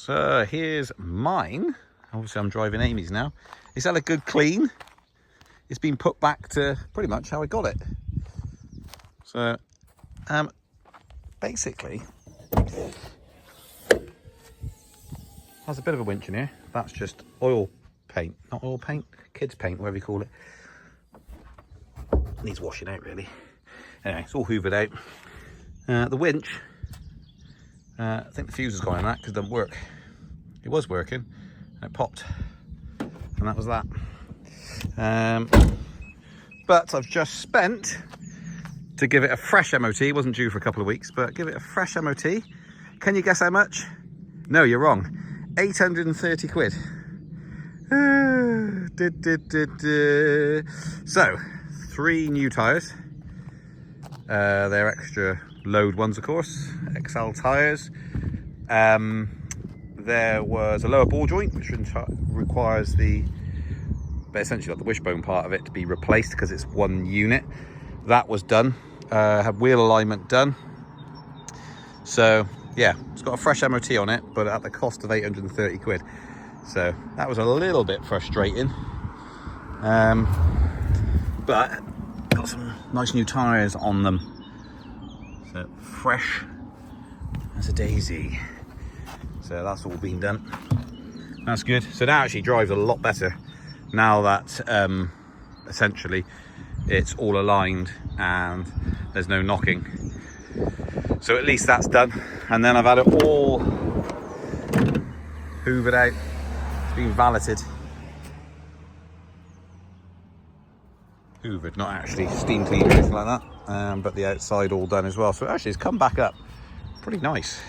So here's mine. Obviously I'm driving Amy's now. It's had a good clean. It's been put back to pretty much how I got it. So basically has a bit of a winch in here. That's just oil paint, not oil paint, kids paint, whatever you call it. Needs washing out really. Anyway, it's all hoovered out. The winch, I think the fuse has gone in that because it doesn't work. It was working, and it popped, and that was that. But I've just spent, to give it a fresh MOT, it wasn't due for a couple of weeks, but give it a fresh MOT. Can you guess how much? No, you're wrong. 830 quid. So, 3 new tyres. They're extra load ones, of course, XL tyres. There was a lower ball joint, which requires essentially like the wishbone part of it to be replaced because it's one unit. That was done. Had wheel alignment done. So yeah, it's got a fresh MOT on it, but at the cost of 830 quid. So that was a little bit frustrating. But got some nice new tyres on them. So fresh as a daisy. So that's all been done. That's good. So now actually drives a lot better now that essentially it's all aligned and there's no knocking. So at least that's done. And then I've had it all hoovered out. It's been valeted. Hoovered, not actually steam cleaned or anything like that. But the outside all done as well. So actually it's come back up pretty nice.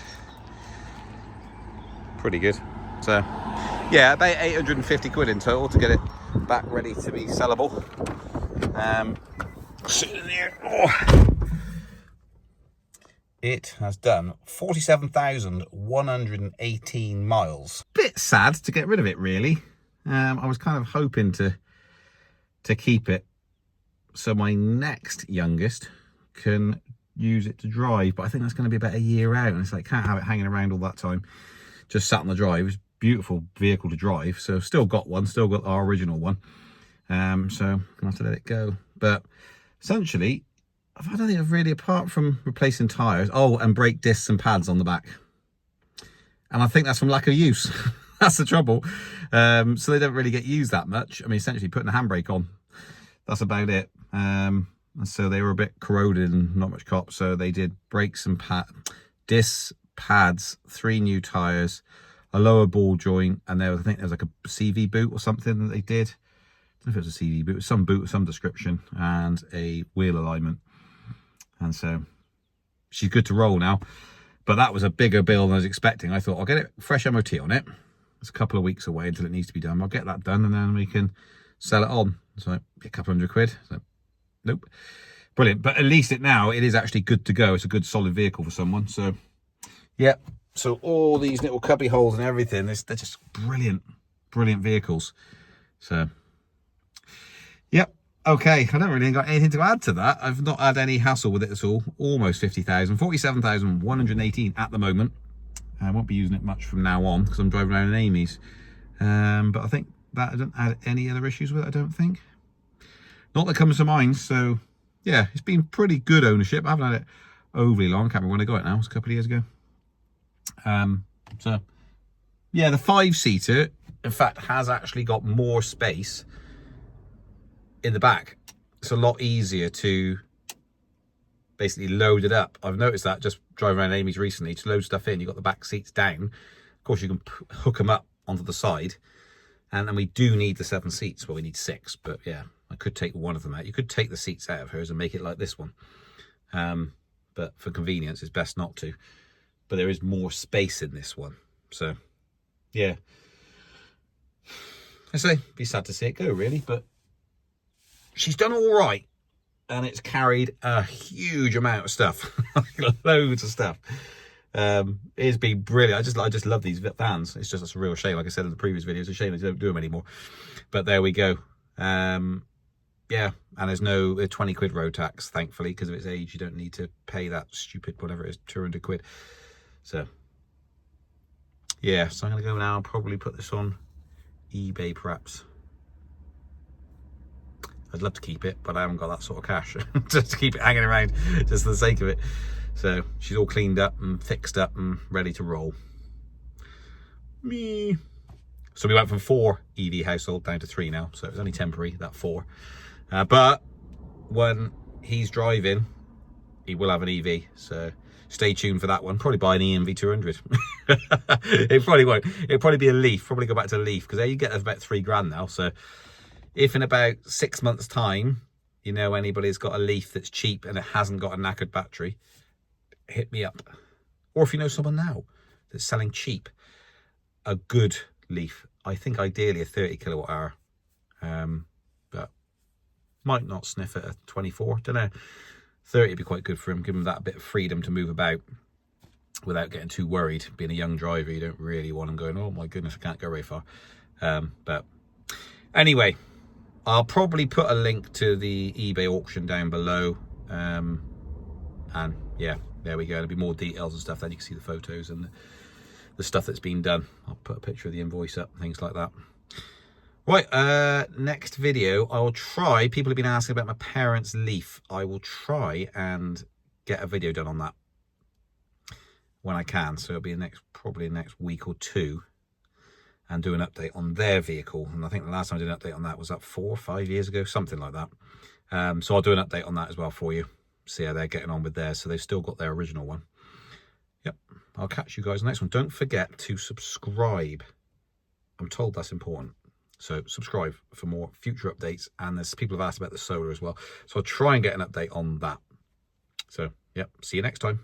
Pretty good. So yeah, about 850 quid in total to get it back ready to be sellable. Sitting in here. Oh. It has done 47,118 miles. Bit sad to get rid of it, really. I was kind of hoping to keep it so my next youngest can use it to drive, but I think that's going to be about a year out, and it's like can't have it hanging around all that time. Just sat on the drive. It's a beautiful vehicle to drive, so still got one, still got our original one. So I'm gonna have to let it go. But essentially, I don't think I've really, apart from replacing tyres, and brake discs and pads on the back. And I think that's from lack of use. That's the trouble. So they don't really get used that much. I mean, essentially putting a handbrake on, that's about it. And so they were a bit corroded and not much cop. So they did brakes and discs, pads, 3 new tyres, a lower ball joint, and I think there was like a CV boot or something that they did. I don't know if it was a CV boot, it was some boot of some description, and a wheel alignment. And so she's good to roll now. But that was a bigger bill than I was expecting. I thought I'll get it fresh MOT on it. It's a couple of weeks away until it needs to be done. I'll get that done and then we can sell it on. So a couple $100 quid. So nope. Brilliant. But at least it is actually good to go. It's a good solid vehicle for someone. So yeah. So all these little cubby holes and everything, they're just brilliant vehicles. So yep. Okay, I don't really got anything to add to that. I've not had any hassle with it at all. Almost 50,000, 47,118 at the moment. I won't be using it much from now on because I'm driving around in Amy's. But I think that I don't have any other issues with it, I don't think. Not that comes to mind, so yeah, it's been pretty good ownership. I haven't had it overly long. I can't remember when I got it now. It was a couple of years ago. So yeah, the 5-seater, in fact, has actually got more space in the back. It's a lot easier to basically load it up. I've noticed that just driving around Amy's recently. To load stuff in, you've got the back seats down. Of course, you can hook them up onto the side, and then we do need the 7 seats. Well, we need 6, but yeah, I could take one of them out. You could take the seats out of hers and make it like this one, but for convenience it's best not to. But there is more space in this one, so yeah, I say be sad to see it go really, but she's done all right, and it's carried a huge amount of stuff. Loads of stuff. It's been brilliant. I just love these vans. It's a real shame, like I said in the previous video, it's a shame they don't do them anymore, but there we go. Yeah, and there's no 20 quid road tax, thankfully, because of its age. You don't need to pay that stupid, whatever it is, 200 quid. So yeah, so I'm going to go now and probably put this on eBay perhaps. I'd love to keep it, but I haven't got that sort of cash just to keep it hanging around just for the sake of it. So she's all cleaned up and fixed up and ready to roll. Me. So we went from 4 EV household down to 3 now. So it was only temporary, that 4. But when he's driving, he will have an EV. So stay tuned for that one. Probably buy an env200. It probably won't. It'll probably be a Leaf. Probably go back to a Leaf because there you get about 3 grand now. So if in about 6 months' time, you know anybody's got a Leaf that's cheap and it hasn't got a knackered battery, hit me up. Or if you know someone now that's selling cheap a good Leaf, I think ideally a 30 kilowatt hour, but might not sniff at a 24. Don't know. 30 would be quite good for him, give him that bit of freedom to move about without getting too worried. Being a young driver, you don't really want him going, oh my goodness, I can't go very far. But anyway, I'll probably put a link to the eBay auction down below. And yeah, there we go. There'll be more details and stuff. Then you can see the photos and the stuff that's been done. I'll put a picture of the invoice up, things like that. Right, next video, I'll try, people have been asking about my parents' Leaf. I will try and get a video done on that when I can. So it'll be probably next week or 2, and do an update on their vehicle. And I think the last time I did an update on that was 4 or 5 years ago, something like that. So I'll do an update on that as well for you, see how they're getting on with theirs. So they've still got their original one. Yep, I'll catch you guys next one. Don't forget to subscribe. I'm told that's important. So subscribe for more future updates. And there's people have asked about the solar as well. So I'll try and get an update on that. So, yep, see you next time.